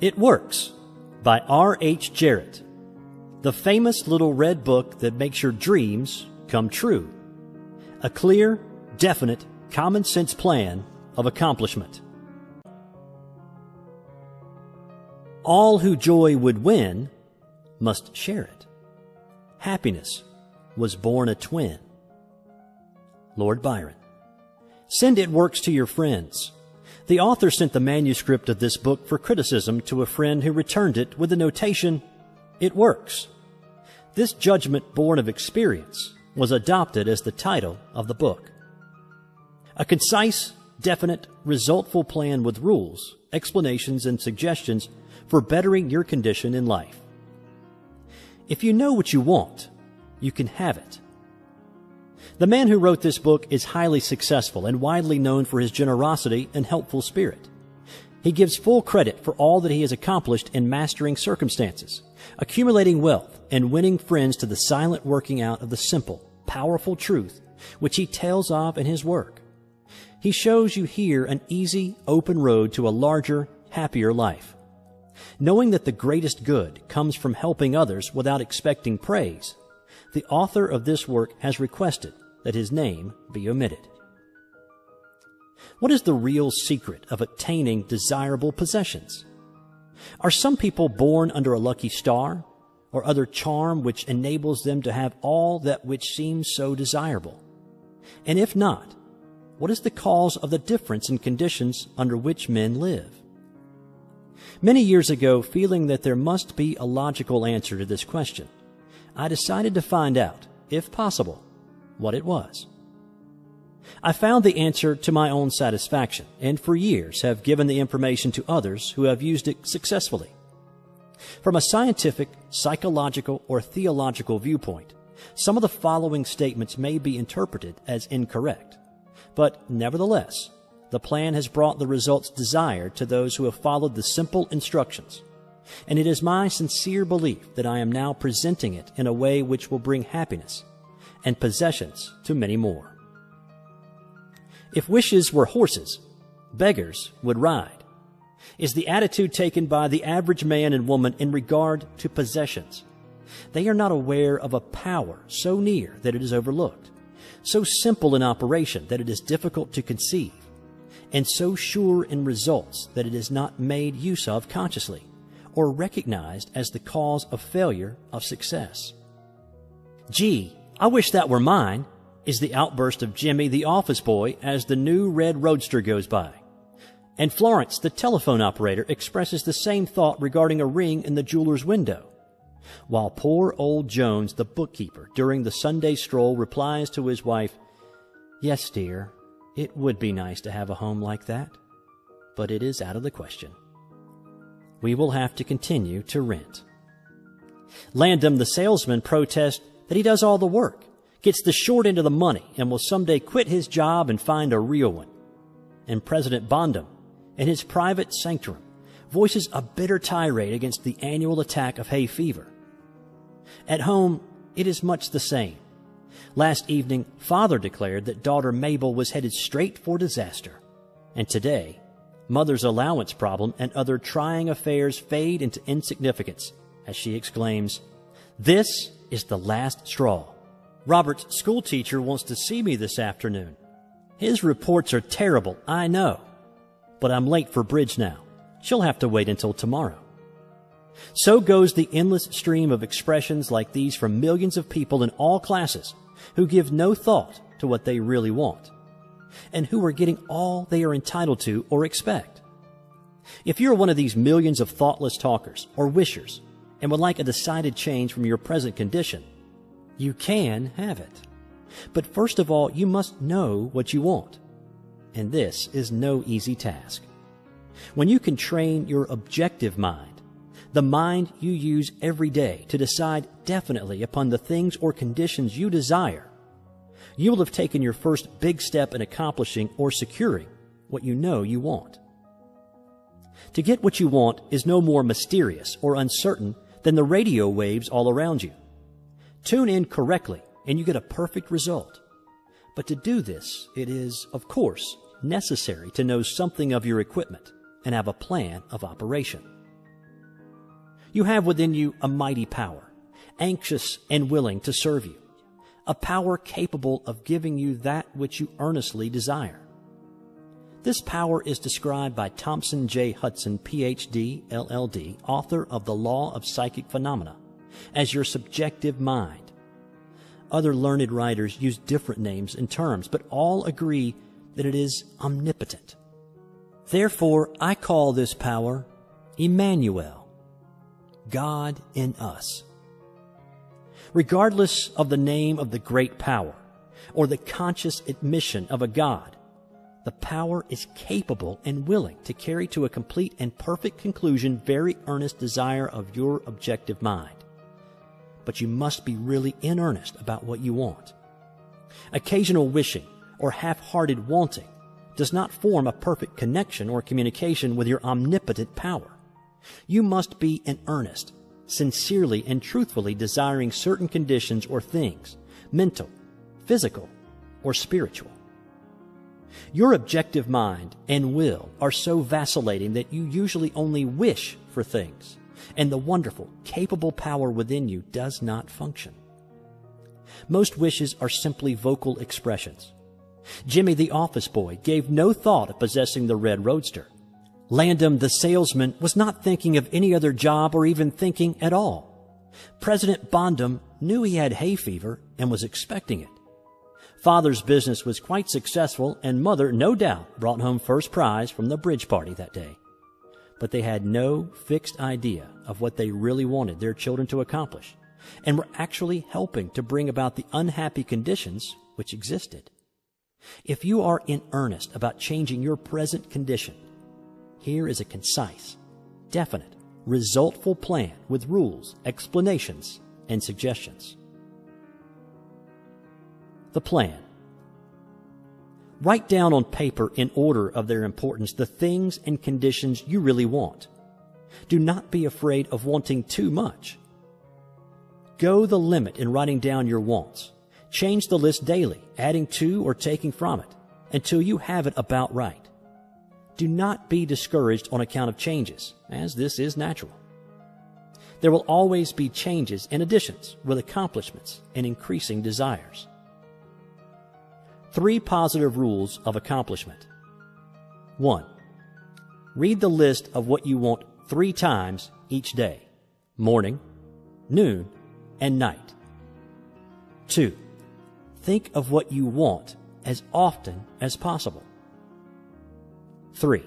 It Works by R.H. Jarrett, the famous little red book that makes your dreams come true. A clear, definite, common-sense plan of accomplishment. All who joy would win must share it. Happiness was born a twin. Lord Byron. Send It Works to your friends. The author sent the manuscript of this book for criticism to a friend who returned it with the notation, "It works." This judgment born of experience was adopted as the title of the book. A concise, definite, resultful plan with rules, explanations, and suggestions for bettering your condition in life. If you know what you want, you can have it. The man who wrote this book is highly successful and widely known for his generosity and helpful spirit. He gives full credit for all that he has accomplished in mastering circumstances, accumulating wealth, and winning friends to the silent working out of the simple, powerful truth which he tells of in his work. He shows you here an easy, open road to a larger, happier life. Knowing that the greatest good comes from helping others without expecting praise, the author of this work has requested that his name be omitted. What is the real secret of attaining desirable possessions? Are some people born under a lucky star or other charm which enables them to have all that which seems so desirable? And if not, what is the cause of the difference in conditions under which men live? Many years ago, feeling that there must be a logical answer to this question, I decided to find out, if possible, what it was. I found the answer to my own satisfaction, and for years have given the information to others who have used it successfully. From a scientific, psychological, or theological viewpoint, some of the following statements may be interpreted as incorrect, but nevertheless, the plan has brought the results desired to those who have followed the simple instructions, and it is my sincere belief that I am now presenting it in a way which will bring happiness and possessions to many more. If wishes were horses, beggars would ride, is the attitude taken by the average man and woman in regard to possessions. They are not aware of a power so near that it is overlooked, so simple in operation that it is difficult to conceive, and so sure in results that it is not made use of consciously or recognized as the cause of failure of success. "Gee, I wish that were mine," is the outburst of Jimmy the office boy as the new red roadster goes by. And Florence the telephone operator expresses the same thought regarding a ring in the jeweler's window, while poor old Jones the bookkeeper during the Sunday stroll replies to his wife, "Yes, dear, it would be nice to have a home like that, but it is out of the question. We will have to continue to rent." Landum the salesman protests that he does all the work, gets the short end of the money, and will someday quit his job and find a real one. And President Bondum, in his private sanctum, voices a bitter tirade against the annual attack of hay fever. At home, it is much the same. Last evening, father declared that daughter Mabel was headed straight for disaster. And today, mother's allowance problem and other trying affairs fade into insignificance as she exclaims, "This is the last straw. Robert's schoolteacher wants to see me this afternoon. His reports are terrible, I know, but I'm late for bridge now. She'll have to wait until tomorrow." So goes the endless stream of expressions like these from millions of people in all classes who give no thought to what they really want, and who are getting all they are entitled to or expect. If you're one of these millions of thoughtless talkers or wishers and would like a decided change from your present condition, you can have it. But first of all, you must know what you want, and this is no easy task. When you can train your objective mind, the mind you use every day to decide definitely upon the things or conditions you desire, you will have taken your first big step in accomplishing or securing what you know you want. To get what you want is no more mysterious or uncertain than the radio waves all around you. Tune in correctly and you get a perfect result. But to do this, it is, of course, necessary to know something of your equipment and have a plan of operation. You have within you a mighty power, anxious and willing to serve you, a power capable of giving you that which you earnestly desire. This power is described by Thompson J. Hudson, Ph.D., LL.D., author of The Law of Psychic Phenomena, as your subjective mind. Other learned writers use different names and terms, but all agree that it is omnipotent. Therefore, I call this power Emmanuel, God in us. Regardless of the name of the great power or the conscious admission of a God, the power is capable and willing to carry to a complete and perfect conclusion very earnest desire of your objective mind. But you must be really in earnest about what you want. Occasional wishing or half-hearted wanting does not form a perfect connection or communication with your omnipotent power. You must be in earnest, sincerely and truthfully desiring certain conditions or things, mental, physical, or spiritual. Your objective mind and will are so vacillating that you usually only wish for things, and the wonderful, capable power within you does not function. Most wishes are simply vocal expressions. Jimmy the office boy gave no thought of possessing the red roadster. Landham the salesman was not thinking of any other job or even thinking at all. President Bondum knew he had hay fever and was expecting it. Father's business was quite successful, and Mother, no doubt, brought home first prize from the bridge party that day. But they had no fixed idea of what they really wanted their children to accomplish, and were actually helping to bring about the unhappy conditions which existed. If you are in earnest about changing your present condition, here is a concise, definite, resultful plan with rules, explanations, and suggestions. The plan. Write down on paper in order of their importance the things and conditions you really want. Do not be afraid of wanting too much. Go the limit in writing down your wants. Change the list daily, adding to or taking from it, until you have it about right. Do not be discouraged on account of changes, as this is natural. There will always be changes and additions with accomplishments and increasing desires. 3 positive rules of accomplishment. 1. Read the list of what you want 3 times each day, morning, noon, and night. 2. Think of what you want as often as possible. 3.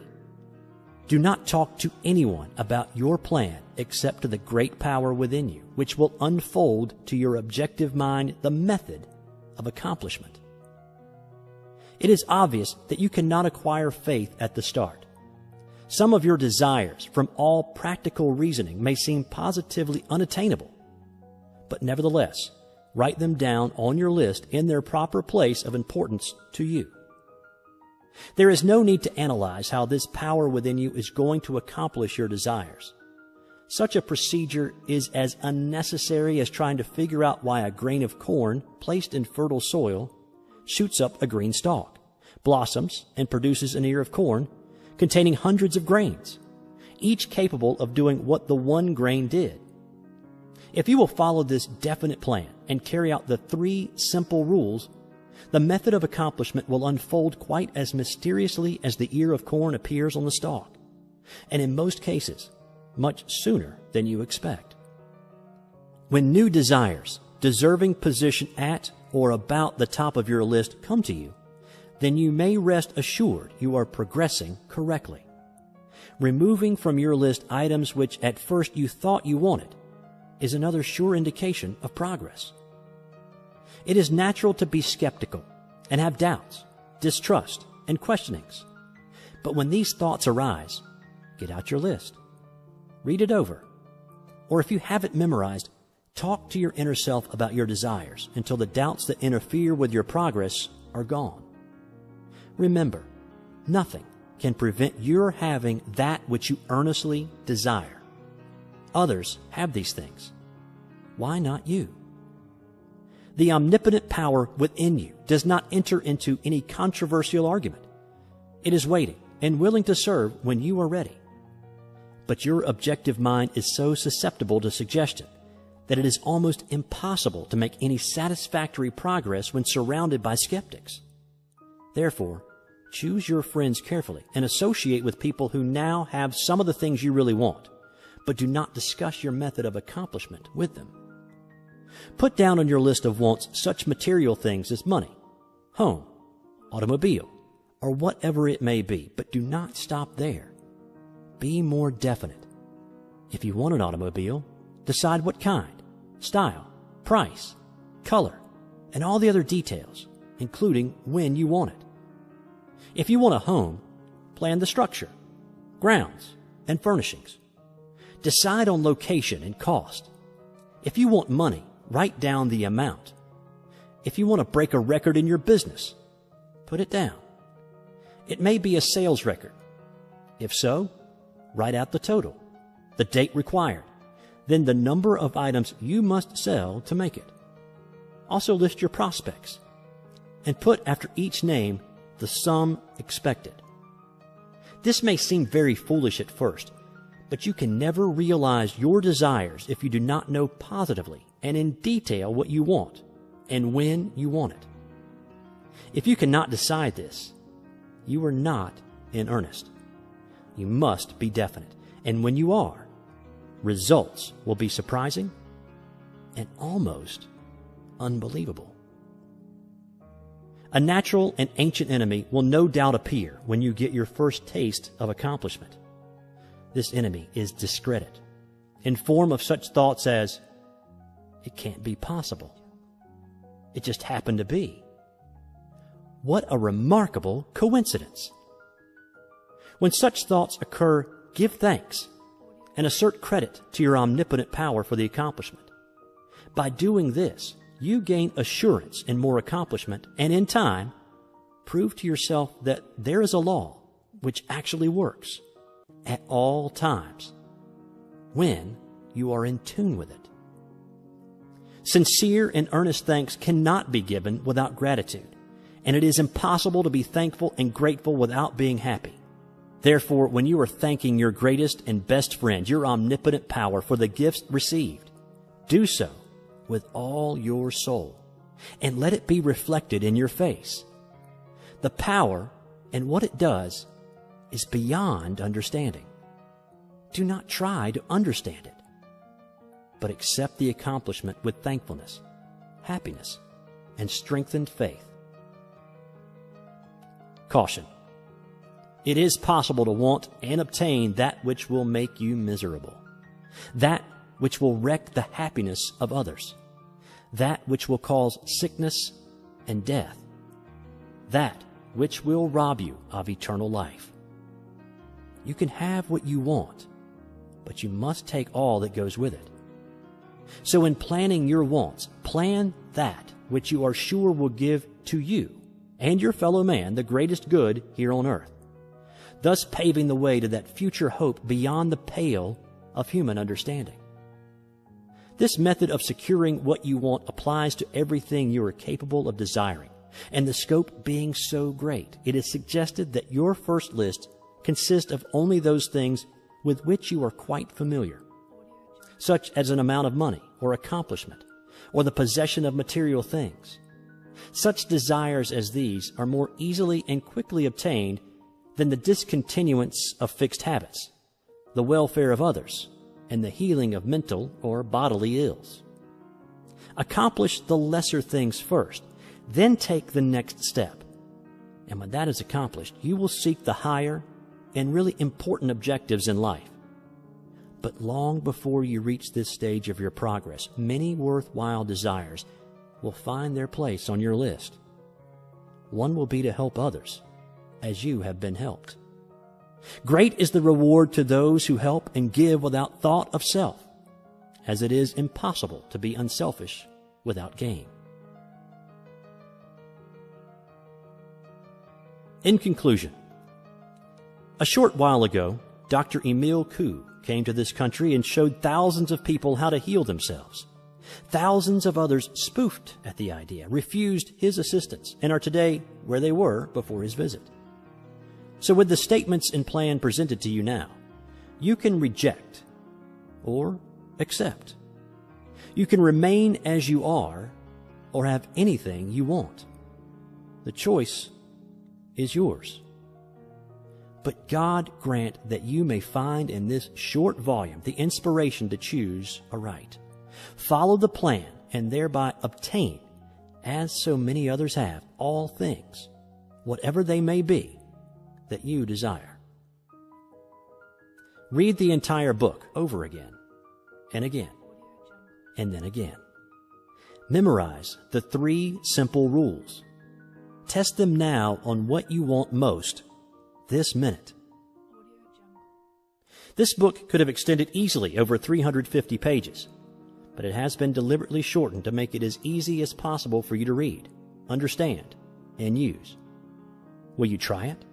Do not talk to anyone about your plan except to the great power within you, which will unfold to your objective mind the method of accomplishment. It is obvious that you cannot acquire faith at the start. Some of your desires, from all practical reasoning, may seem positively unattainable, but nevertheless, write them down on your list in their proper place of importance to you. There is no need to analyze how this power within you is going to accomplish your desires. Such a procedure is as unnecessary as trying to figure out why a grain of corn placed in fertile soil shoots up a green stalk, blossoms, and produces an ear of corn containing hundreds of grains, each capable of doing what the one grain did. If you will follow this definite plan and carry out the 3 simple rules, the method of accomplishment will unfold quite as mysteriously as the ear of corn appears on the stalk, and in most cases, much sooner than you expect. When new desires, deserving position at or about the top of your list come to you, then you may rest assured you are progressing correctly. Removing from your list items which at first you thought you wanted is another sure indication of progress. It is natural to be skeptical and have doubts, distrust, and questionings. But when these thoughts arise, get out your list, read it over, or if you have it memorized, talk to your inner self about your desires until the doubts that interfere with your progress are gone. Remember, nothing can prevent your having that which you earnestly desire. Others have these things. Why not you? The omnipotent power within you does not enter into any controversial argument. It is waiting and willing to serve when you are ready. but your objective mind is so susceptible to suggestion that it is almost impossible to make any satisfactory progress when surrounded by skeptics. Therefore, choose your friends carefully and associate with people who now have some of the things you really want, but do not discuss your method of accomplishment with them. Put down on your list of wants such material things as money, home, automobile, or whatever it may be, but do not stop there. Be more definite. If you want an automobile, decide what kind, style, price, color, and all the other details, including when you want it. If you want a home, plan the structure, grounds, and furnishings. Decide on location and cost. If you want money, write down the amount. If you want to break a record in your business, put it down. It may be a sales record. If so, write out the total, the date required, then the number of items you must sell to make it. Also list your prospects and put after each name the sum expected. This may seem very foolish at first, but you can never realize your desires if you do not know positively and in detail what you want and when you want it. If you cannot decide this, you are not in earnest. You must be definite, and when you are, results will be surprising and almost unbelievable. A natural and ancient enemy will no doubt appear when you get your first taste of accomplishment. This enemy is discredit, in form of such thoughts as, it can't be possible. It just happened to be. What a remarkable coincidence. When such thoughts occur, give thanks and assert credit to your omnipotent power for the accomplishment. By doing this, you gain assurance in more accomplishment and in time, prove to yourself that there is a law which actually works at all times when you are in tune with it. Sincere and earnest thanks cannot be given without gratitude, and it is impossible to be thankful and grateful without being happy. Therefore, when you are thanking your greatest and best friend, your omnipotent power, for the gifts received, do so with all your soul, and let it be reflected in your face. The power and what it does is beyond understanding. Do not try to understand it, but accept the accomplishment with thankfulness, happiness, and strengthened faith. Caution. It is possible to want and obtain that which will make you miserable, that which will wreck the happiness of others, that which will cause sickness and death, that which will rob you of eternal life. You can have what you want, but you must take all that goes with it. So in planning your wants, plan that which you are sure will give to you and your fellow man the greatest good here on earth, thus paving the way to that future hope beyond the pale of human understanding. This method of securing what you want applies to everything you are capable of desiring, and the scope being so great, it is suggested that your first list consist of only those things with which you are quite familiar, such as an amount of money or accomplishment, or the possession of material things. Such desires as these are more easily and quickly obtained than the discontinuance of fixed habits, the welfare of others, and the healing of mental or bodily ills. Accomplish the lesser things first, then take the next step. And when that is accomplished, you will seek the higher and really important objectives in life. But long before you reach this stage of your progress, many worthwhile desires will find their place on your list. One will be to help others as you have been helped. Great is the reward to those who help and give without thought of self, as it is impossible to be unselfish without gain. In conclusion, a short while ago, Dr. Emile Coué came to this country and showed thousands of people how to heal themselves. Thousands of others spoofed at the idea, refused his assistance, and are today where they were before his visit. So with the statements and plan presented to you now, You can reject or accept. You can remain as you are or have anything you want. The choice is yours. But God grant that you may find in this short volume the inspiration to choose aright. Follow the plan and thereby obtain, as so many others have, all things, whatever they may be, that you desire. Read the entire book over again and again and then again. Memorize the 3 simple rules. Test them now on what you want most this minute. This book could have extended easily over 350 pages, but it has been deliberately shortened to make it as easy as possible for you to read, understand, and use. Will you try it?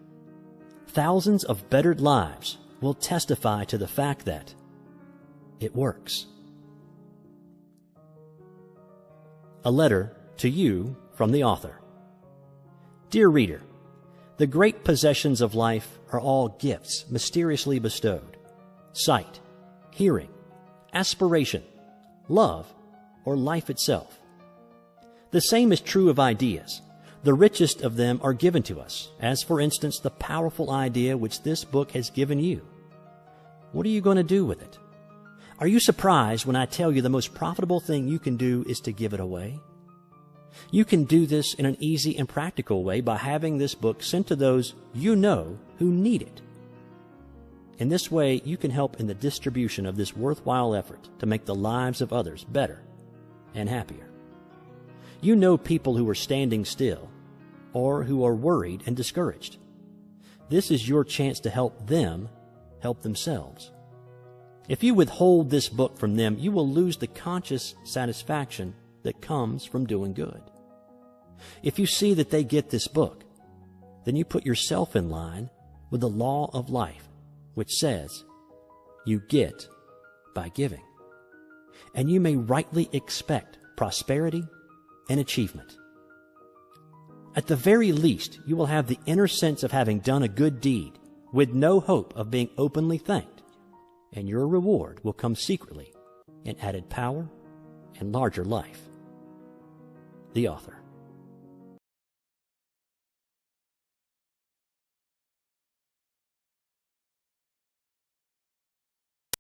Thousands of bettered lives will testify to the fact that it works. A letter to you from the author. Dear reader, the great possessions of life are all gifts mysteriously bestowed. Sight, hearing, aspiration, love, or life itself. The same is true of ideas. The richest of them are given to us, as for instance the powerful idea which this book has given you. What are you going to do with it? Are you surprised when I tell you the most profitable thing you can do is to give it away? You can do this in an easy and practical way by having this book sent to those you know who need it. In this way, you can help in the distribution of this worthwhile effort to make the lives of others better and happier. You know people who are standing still or who are worried and discouraged. This is your chance to help them help themselves. If you withhold this book from them, you will lose the conscious satisfaction that comes from doing good. If you see that they get this book, then you put yourself in line with the law of life, which says you get by giving. And you may rightly expect prosperity and achievement. At the very least, you will have the inner sense of having done a good deed with no hope of being openly thanked, and your reward will come secretly in added power and larger life. The author.